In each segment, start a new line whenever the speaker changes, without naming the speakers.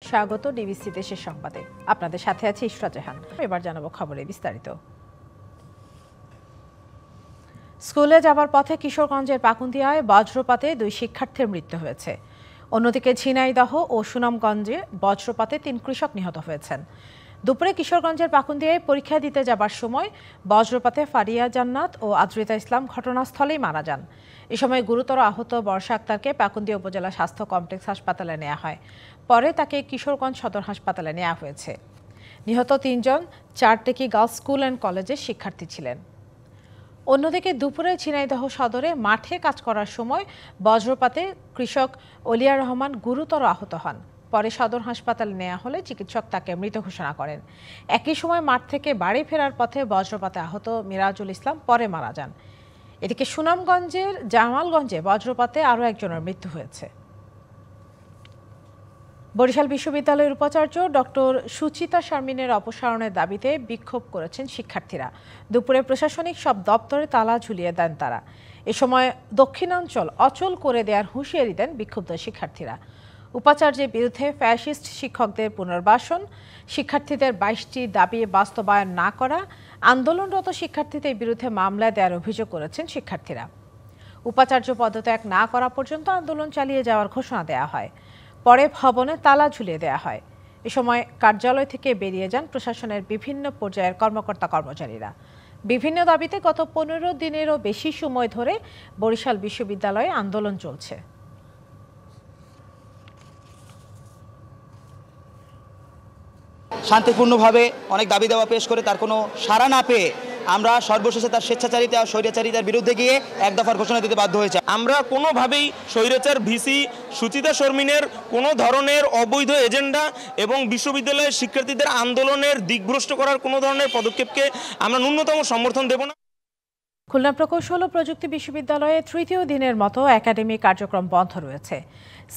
স্বাগত ডিবিসি দেশের সংবাদে। আপনাদের সাথে আছে ইশরা জাহান। এবার জানাবো খবরে বিস্তারিত। স্কুলে যাবার পথে কিশোরগঞ্জের পাকুন্দিয়ায় বজ্রপাতে 2 শিক্ষার্থীর মৃত্যু হয়েছে। অন্যদিকে ঝিনাইদহ ও সুনামগঞ্জে বজ্রপাতে 3 কৃষক নিহত হয়েছেন। দুপুরে কিশোরগঞ্জের পাকুন্দিয়ায় পরীক্ষা দিতে যাবার সময় বজ্রপাতে ফারিয়া জান্নাত ও আদ্রিতা ইসলাম ঘটনাস্থলেই মারা যান। এ সময় গুরুতর আহত বর্ষা আক্তারকে পাকুন্দিয়া উপজেলা স্বাস্থ্য কমপ্লেক্স হাসপাতালে নেওয়া হয়। পরে তাকে কিশোরগঞ্জ সদর হাসপাতালে নেওয়া হয়েছে। নিহত 3 জন চারটেকি গার্লস স্কুল অ্যান্ড কলেজের শিক্ষার্থী ছিলেন। অন্যদিকে দুপুরে ঝিনাইদহ সদরে মাঠে কাজ করার সময় বজ্রপাতে কৃষক অলিয়া রহমান গুরুতর আহত হন। পরে সদর হাসপাতালে নেওয়া হলে চিকিৎসক তাকে মৃত ঘোষণা করেন। একই সময় মাঠ থেকে বাড়ি ফেরার পথে বজ্রপাতে আহত মিরাজুল ইসলাম পরে মারা যান। এদিকে সুনামগঞ্জের জামালগঞ্জে বজ্রপাতে আরও একজনের মৃত্যু হয়েছে। বরিশাল বিশ্ববিদ্যালয়ের উপাচার্য ডক্টর সুচিতা শারমিনের অপসারণের দাবিতে বিক্ষোভ করেছেন শিক্ষার্থীরা। দুপুরে প্রশাসনিক সব দপ্তরে তালা ঝুলিয়ে দেন তারা। এ সময় দক্ষিণাঞ্চল অচল করে দেওয়ার হুঁশিয়ারি দেন বিক্ষুব্ধ শিক্ষার্থীরা। উপাচার্যের বিরুদ্ধে ফ্যাসিস্ট শিক্ষকদের পুনর্বাসন, শিক্ষার্থীদের 22টি দাবি বাস্তবায়ন না করা, আন্দোলনরত শিক্ষার্থীদের বিরুদ্ধে মামলা দেওয়ার অভিযোগ করেছেন শিক্ষার্থীরা। উপাচার্য পদত্যাগ না করা পর্যন্ত আন্দোলন চালিয়ে যাওয়ার ঘোষণা দেওয়া হয়। পরে ভবনে তালা ঝুলিয়ে দেওয়া হয়। এ সময় কার্যালয় থেকে বেরিয়ে যান প্রশাসনের বিভিন্ন পর্যায়ের কর্মকর্তা কর্মচারীরা। বিভিন্ন দাবিতে গত 15 দিনেরও বেশি সময় ধরে বরিশাল বিশ্ববিদ্যালয়ে আন্দোলন চলছে।
শান্তিপূর্ণভাবে অনেক দাবি দেওয়া পেশ করে তার কোনো সাড়া না পেয়ে আমরা সর্বশেষে তার স্বেচ্ছাচারিতা স্বৈরাচারিতার বিরুদ্ধে গিয়ে এক দফার ঘোষণা দিতে বাধ্য হয়েছে।
আমরা কোনোভাবেই স্বৈরাচার ভিসি সুচিতা শারমিনের কোনো ধরনের অবৈধ এজেন্ডা এবং বিশ্ববিদ্যালয়ের শিক্ষার্থীদের আন্দোলনের দিকভ্রষ্ট করার কোনো ধরনের পদক্ষেপকে আমরা ন্যূনতম সমর্থন দেব না।
খুলনা প্রকৌশল ও প্রযুক্তি বিশ্ববিদ্যালয়ে তৃতীয় দিনের মতো একাডেমিক কার্যক্রম বন্ধ রয়েছে।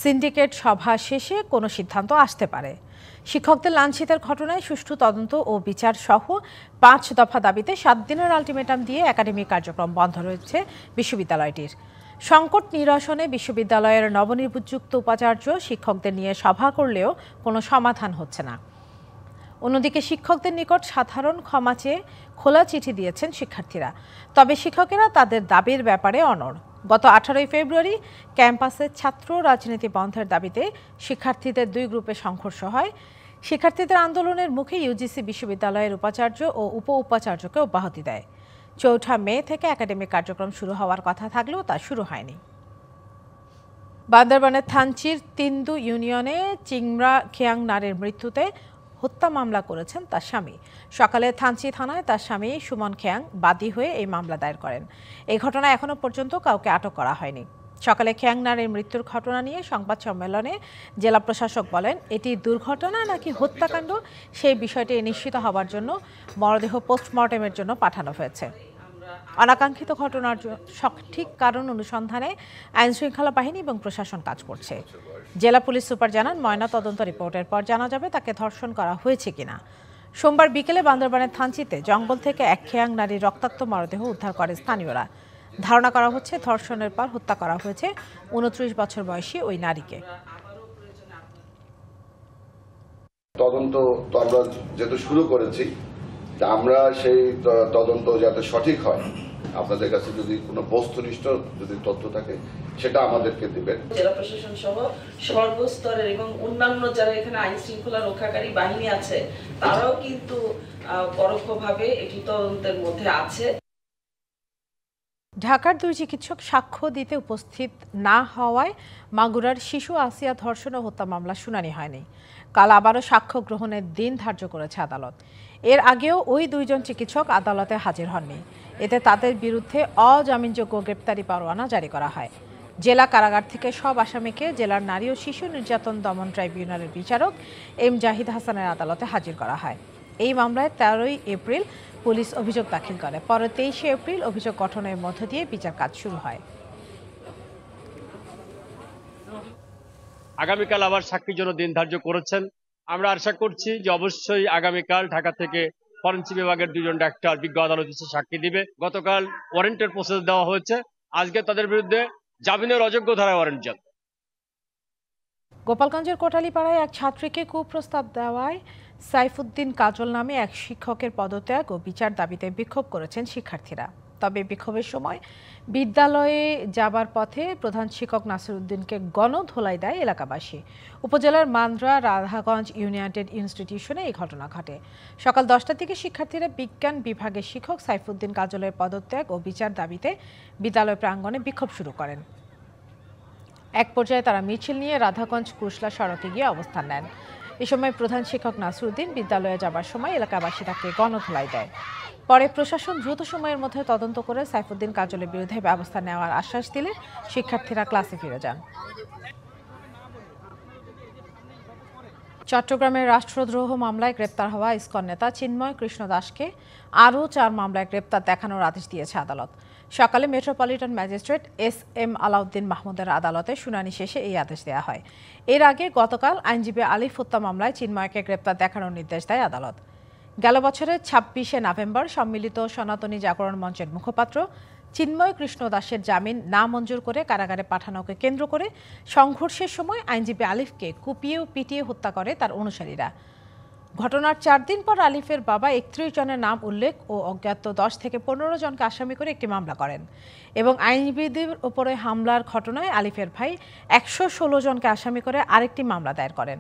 সিন্ডিকেট সভা শেষে কোনো সিদ্ধান্ত আসতে পারে। শিক্ষকদের লাঞ্ছিতের ঘটনায় সুষ্ঠু তদন্ত ও বিচার সহ 5 দফা দাবিতে 7 দিনের আলটিমেটাম দিয়ে একাডেমিক কার্যক্রম বন্ধ রয়েছে বিশ্ববিদ্যালয়টির। সংকট নিরসনে বিশ্ববিদ্যালয়ের নবনিযুক্ত উপাচার্য শিক্ষকদের নিয়ে সভা করলেও কোনো সমাধান হচ্ছে না। অন্যদিকে শিক্ষকদের নিকট সাধারণ ক্ষমা চেয়ে খোলা চিঠি দিয়েছেন শিক্ষার্থীরা। তবে শিক্ষকেরা তাদের দাবির ব্যাপারে অনড়। গত 18 ফেব্রুয়ারি ক্যাম্পাসে ছাত্র রাজনীতি বন্ধের দাবিতে শিক্ষার্থীদের 2 গ্রুপে সংঘর্ষ হয়। শিক্ষার্থীদের আন্দোলনের মুখে ইউজিসি বিশ্ববিদ্যালয়ের উপাচার্য ও উপ উপাচার্যকে অব্যাহতি দেয়। 4 মে থেকে একাডেমিক কার্যক্রম শুরু হওয়ার কথা থাকলেও তা শুরু হয়নি। বান্দরবানের থানচির তিন্দু ইউনিয়নে চিংড়া খেয়াং নারীর মৃত্যুতে হত্যা মামলা করেছেন তার স্বামী। সকালে থানচি থানায় তার স্বামী সুমন খেয়াং বাদী হয়ে এই মামলা দায়ের করেন। এই ঘটনায় এখনো পর্যন্ত কাউকে আটক করা হয়নি। সকালে খেয়াং নারীর মৃত্যুর ঘটনা নিয়ে সংবাদ সম্মেলনে জেলা প্রশাসক বলেন, এটি দুর্ঘটনা নাকি হত্যাকাণ্ড সেই বিষয়টি নিশ্চিত হওয়ার জন্য মরদেহ পোস্টমর্টেমের জন্য পাঠানো হয়েছে। অনাকাঙ্ক্ষিত ঘটনার সঠিক কারণ অনুসন্ধানে আইনশৃঙ্খলা বাহিনী এবং প্রশাসন কাজ করছে। জেলা পুলিশ সুপার জানান, ময়না তদন্ত রিপোর্টের পর জানা যাবে তাকে ধর্ষণ করা হয়েছে কিনা। সোমবার বিকেলে বান্দরবানের থানচিতে জঙ্গল থেকে এক খেয়াং নারীর রক্তাক্ত মরদেহ উদ্ধার করে স্থানীয়রা। ধারণা করা হচ্ছে ধর্ষণের পর হত্যা করা হয়েছে 29 বছর বয়সী ওই নারীকে।
তদন্ত তো আমরা যেহেতু শুরু করেছি, আমরা সেই তদন্ত যাতে সঠিক হয়, আপনাদের কাছে যদি কোনো বস্তুনিষ্ঠ যদি তথ্য থাকে সেটা আমাদেরকে দিবেন।
জেলা প্রশাসন সহ সর্বস্তরের এবং অন্যান্য যারা এখানে আইন শৃঙ্খলা রক্ষাকারী বাহিনী আছে তারাও কিন্তু পরোক্ষভাবে এটি তদন্তের মধ্যে আছে।
ঢাকার 2 চিকিৎসক সাক্ষ্য দিতে উপস্থিত না হওয়ায় মাগুরার শিশু আসিয়া ধর্ষণ ও হত্যা মামলা শুনানি হয়নি। কাল আবারও সাক্ষ্য গ্রহণের দিন ধার্য করেছে আদালত। এর আগেও ওই 2 জন চিকিৎসক আদালতে হাজির হননি। এতে তাদের বিরুদ্ধে অজামিনযোগ্য গ্রেপ্তারি পরোয়ানা জারি করা হয়। জেলা কারাগার থেকে সব আসামিকে জেলার নারী ও শিশু নির্যাতন দমন ট্রাইব্যুনালের বিচারক এম জাহিদ হাসানের আদালতে হাজির করা হয়। এই মামলায় 13 এপ্রিল পুলিশ অভিযোগ দাখিল করে। পরে 23 এপ্রিল অভিযোগ গঠনের মধ্য দিয়ে বিচার কাজ শুরু হয়।
আগামীকাল আবার সাক্ষীর জন্য দিন ধার্য করেছেন। আমরা আশা করছি যে অবশ্যই আগামীকাল ঢাকা থেকে ফরেনসিক বিভাগের 2 জন ডাক্তার বিজ্ঞ আদালতে সাক্ষী দিবে। গতকাল ওয়ারেন্টের প্রসেস দেওয়া হয়েছে, আজকে তাদের বিরুদ্ধে জামিনের অযোগ্য ধারায় ওয়ারেন্ট জারি।
গোপালগঞ্জের কোটালীপাড়ায় এক ছাত্রীকে কুপ্রস্তাব দেওয়ায় সাইফুদ্দিন কাজল নামে এক শিক্ষকের পদত্যাগ ও বিচার দাবিতে বিক্ষোভ করেছেন শিক্ষার্থীরা। তবে বিক্ষোভের সময় বিদ্যালয়ে যাবার পথে প্রধান শিক্ষক নাসিরউদ্দিনকে গণধোলাই দেয় এলাকাবাসী। উপজেলার মান্দ্রা রাধাগঞ্জ ইউনাইটেড ইনস্টিটিউশনে এই ঘটনা ঘটে। সকাল 10টার দিকে শিক্ষার্থীরা বিজ্ঞান বিভাগের শিক্ষক সাইফুদ্দিন কাজলের পদত্যাগ ও বিচার দাবিতে বিদ্যালয় প্রাঙ্গণে বিক্ষোভ শুরু করেন। এক পর্যায়ে তারা মিছিল নিয়ে রাধাগঞ্জ কুশলা সড়কে গিয়ে অবস্থান নেন। এ সময় প্রধান শিক্ষক নাসিরউদ্দিন বিদ্যালয়ে যাবার সময় এলাকাবাসী তাকে গণধোলাই দেয়। পরে প্রশাসন দ্রুত সময়ের মধ্যে তদন্ত করে সাইফুদ্দিন কাজলের বিরুদ্ধে ব্যবস্থা নেওয়ার আশ্বাস দিলে শিক্ষার্থীরা ক্লাসে ফিরে যান। চট্টগ্রামের রাষ্ট্রদ্রোহ মামলায় গ্রেপ্তার হওয়া ইসকন নেতা চিন্ময় কৃষ্ণ দাসকে আরও 4 মামলায় গ্রেপ্তার দেখানোর আদেশ দিয়েছে আদালত। সকালে মেট্রোপলিটন ম্যাজিস্ট্রেট SM আলাউদ্দিন মাহমুদের আদালতে শুনানি শেষে এই আদেশ দেওয়া হয়। এর আগে গতকাল আইনজীবী আলিফ হত্যা মামলায় চিন্ময়কে গ্রেপ্তার দেখানোর নির্দেশ দেয় আদালত। গেল বছরের 26শে নভেম্বর সম্মিলিত সনাতনী জাগরণ মঞ্চের মুখপাত্র চিন্ময় কৃষ্ণ দাসের জামিন না মঞ্জুর করে কারাগারে পাঠানোকে কেন্দ্র করে সংঘর্ষের সময় আইনজীবী আলিফকে কুপিয়ে ও পিটিয়ে হত্যা করে তার অনুসারীরা। ঘটনার 4 দিন পর আলিফের বাবা 31 জনের নাম উল্লেখ ও অজ্ঞাত 10 থেকে 15 জনকে আসামি করে একটি মামলা করেন এবং আইনজীবীদের উপরে হামলার ঘটনায় আলিফের ভাই 116 জনকে আসামি করে আরেকটি মামলা দায়ের করেন।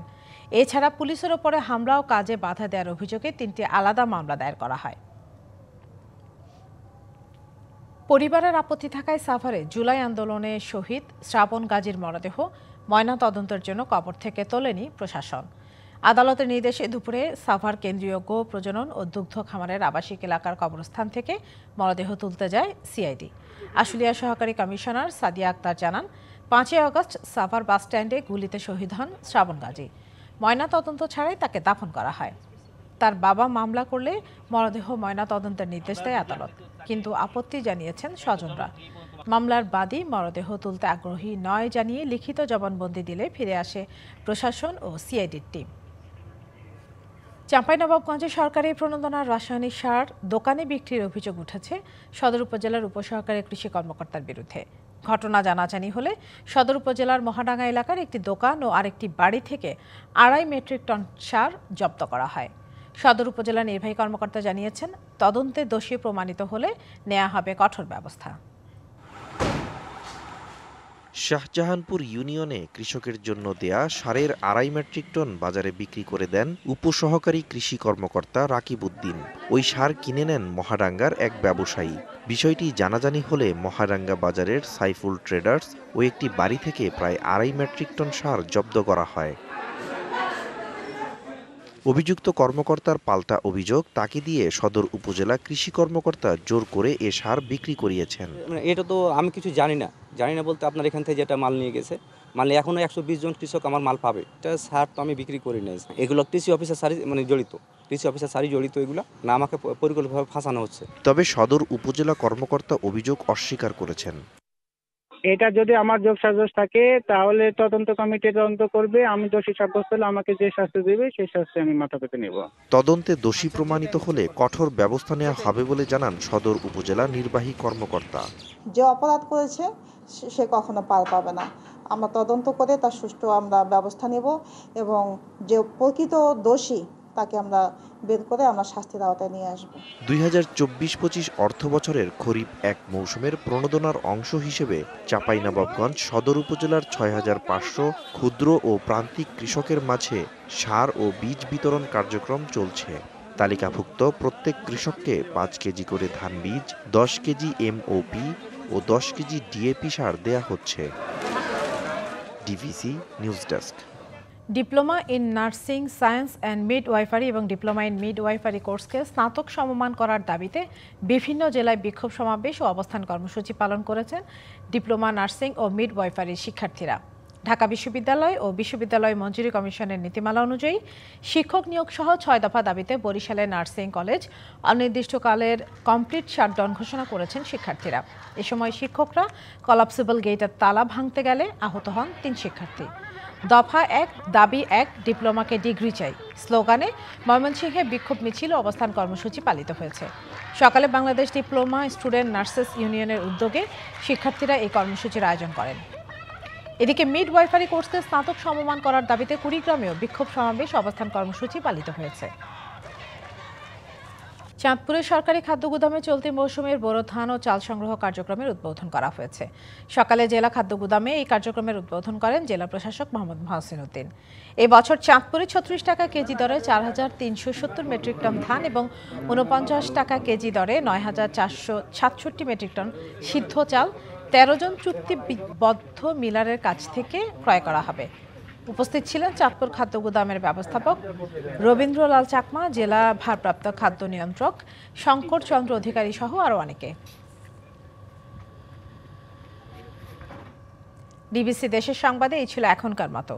এছাড়া পুলিশের ওপরে হামলা ও কাজে বাধা দেওয়ার অভিযোগে 3টি আলাদা মামলা দায়ের করা হয়। পরিবারের আপত্তি থাকায় সাভারে জুলাই আন্দোলনে শহীদ শ্রাবণ গাজীর মরদেহ ময়নাতদন্তের জন্য কবর থেকে তোলেনি প্রশাসন। আদালতের নির্দেশে দুপুরে সাভার কেন্দ্রীয় গো প্রজনন ও দুগ্ধ খামারের আবাসিক এলাকার কবরস্থান থেকে মরদেহ তুলতে যায় সিআইডি। আশুলিয়া সহকারী কমিশনার সাদিয়া আক্তার জানান, 5ই আগস্ট সাভার বাসস্ট্যান্ডে গুলিতে শহীদ হন শ্রাবণ গাজী। ময়নাতদন্ত ছাড়াই তাকে দাফন করা হয়। তার বাবা মামলা করলে মরদেহ ময়নাতদন্তের নির্দেশ দেয় আদালত, কিন্তু আপত্তি জানিয়েছেন স্বজনরা। মামলার বাদী মরদেহ তুলতে আগ্রহী নয় জানিয়ে লিখিত জবানবন্দি দিলে ফিরে আসে প্রশাসন ও সিআইডির টিম। চাঁপাইনবাবগঞ্জে সরকারি প্রণোদনার রাসায়নিক সার দোকানে বিক্রির অভিযোগ উঠেছে সদর উপজেলার উপসহকারী কৃষি কর্মকর্তার বিরুদ্ধে। ঘটনা জানাজানি হলে সদর উপজেলার মহাডাঙ্গা এলাকার একটি দোকান ও আরেকটি বাড়ি থেকে 2.5 মেট্রিক টন সার জব্দ করা হয়। সদর উপজেলা নির্বাহী কর্মকর্তা জানিয়েছেন, তদন্তে দোষী প্রমাণিত হলে নেওয়া হবে কঠোর ব্যবস্থা।
শাহজাহানপুর ইউনিয়নে কৃষকের জন্য দেয়া সারের 2.5 মেট্রিক টন বাজারে বিক্রি করে দেন উপসহকারী কৃষি কর্মকর্তা রাকিব উদ্দিন। ওই সার কিনে নেন মহাডাঙ্গার এক ব্যবসায়ী। বিষয়টি জানাজানি হলে মহাডাঙ্গা বাজারের সাইফুল ট্রেডার্স ও একটি বাড়ি থেকে প্রায় 2.5 মেট্রিক টন সার জব্দ করা হয়। অভিযুক্ত কর্মকর্তার পাল্টা অভিযোগ, তাকে দিয়ে সদর উপজেলা কৃষি কর্মকর্তা জোর করে এ সার বিক্রি করিয়েছেন।
এটা তো আমি কিছু জানি না বলতে আপনার এখান থেকে যেটা মাল নিয়ে গেছে, মানে এখনো 120 জন কৃষক আমার মাল পাবে। এটা সার তো আমি বিক্রি করি না, এগুলো কৃষি অফিসার সারি জড়িত, কৃষি অফিসার সারি জড়িত, এগুলো না আমাকে পরিকল্পিতভাবে ফাঁসানো হচ্ছে।
তবে সদর উপজেলা কর্মকর্তা অভিযোগ অস্বীকার করেছেন।
এটা যদি আমার যোগ সাজস থাকে তাহলে তদন্ত কমিটি তদন্ত করবে, আমি দোষী সাব্যস্ত হলে আমাকে যে শাস্তি দেবে সেই শাস্তি আমি মাথা পেতে নেব।
তদন্তে দোষী প্রমাণিত হলে কঠোর ব্যবস্থা নেওয়া হবে বলে জানান সদর উপজেলা নির্বাহী কর্মকর্তা।
যে অপরাধ করেছে সে কখনো পার পাবে না। আমরা তদন্ত করে তার সুষ্ঠু আমরা ব্যবস্থা নেব এবং যে প্রকৃত দোষী তাকে আমরা বের করে আমরা শাস্তির আওতায় নিয়ে আসব।
2024-25 অর্থ বছরের খরিফ 1 মৌসুমের প্রণোদনার অংশ হিসেবে চাঁপাইনবাবগঞ্জ সদর উপজেলার 6500 ক্ষুদ্র ও প্রান্তিক কৃষকের মাঝে সার ও বীজ বিতরণ কার্যক্রম চলছে। তালিকাভুক্ত প্রত্যেক কৃষককে 5 কেজি করে ধান বীজ, 10 কেজি MOP ও 10 কেজি DAP সার দেয়া হচ্ছে। DVC news desk.
Diploma in nursing science and midwifery এবং ডিপ্লোমা ইন মিডওয়াইফারি কোর্সকে স্নাতক সমমান করার দাবিতে বিভিন্ন জেলায় বিক্ষোভ সমাবেশ ও অবস্থান কর্মসূচি পালন করেছেন ডিপ্লোমা নার্সিং ও মিডওয়াইফারির শিক্ষার্থীরা। ঢাকা বিশ্ববিদ্যালয় ও বিশ্ববিদ্যালয় মঞ্জুরি কমিশনের নীতিমালা অনুযায়ী শিক্ষক নিয়োগ সহ 6 দফা দাবিতে বরিশালের নার্সিং কলেজ অনির্দিষ্টকালের কমপ্লিট শাটডাউন ঘোষণা করেছেন শিক্ষার্থীরা। এ সময় শিক্ষকরা কলাপসিবল গেটের তালা ভাঙতে গেলে আহত হন 3 শিক্ষার্থী। দফা 1 দাবি 1 ডিপ্লোমাকে ডিগ্রি চাই স্লোগানে ময়মনসিংহে বিক্ষোভ মিছিল ও অবস্থান কর্মসূচি পালিত হয়েছে। সকালে বাংলাদেশ ডিপ্লোমা স্টুডেন্ট নার্সেস ইউনিয়নের উদ্যোগে শিক্ষার্থীরা এই কর্মসূচির আয়োজন করেন। এদিকে মিডওয়াইফারি কোর্সে স্নাতক সমমান করার দাবিতে কুড়িগ্রামেও বিক্ষোভ সমাবেশ অবস্থান কর্মসূচি পালিত হয়েছে। চাঁদপুরের সরকারি খাদ্য গুদামে চলতি মৌসুমের বোরো ধান ও চাল সংগ্রহ কার্যক্রমের উদ্বোধন করা হয়েছে। সকালে জেলা খাদ্য গুদামে এই কার্যক্রমের উদ্বোধন করেন জেলা প্রশাসক মোহাম্মদ মহসিন উদ্দিন। এই বছর চাঁদপুরে ৩৬ টাকা কেজি দরে ৪,৩৭০ মেট্রিক টন ধান এবং ৪৯ টাকা কেজি দরে ৯,৪৬৭ মেট্রিক টন সিদ্ধ চাল ১৩ জন চুক্তিবদ্ধ মিলারের কাছ থেকে ক্রয় করা হবে। উপস্থিত ছিলেন চাঁদপুর খাদ্য গুদামের ব্যবস্থাপক রবীন্দ্রলাল চাকমা, জেলা ভারপ্রাপ্ত খাদ্য নিয়ন্ত্রক শঙ্কর চন্দ্র অধিকারী সহ আরও অনেকে। ডিবিসি দেশের সংবাদে এই ছিল এখনকার মতো।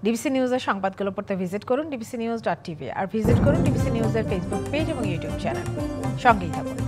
ডিবিসি নিউজের সংবাদগুলো পড়তে ভিজিট করুন dbcnews.tv আর ভিজিট করুন ডিবিসি নিউজের ফেসবুক পেজ এবং ইউটিউব চ্যানেল। সঙ্গেই থাকুন।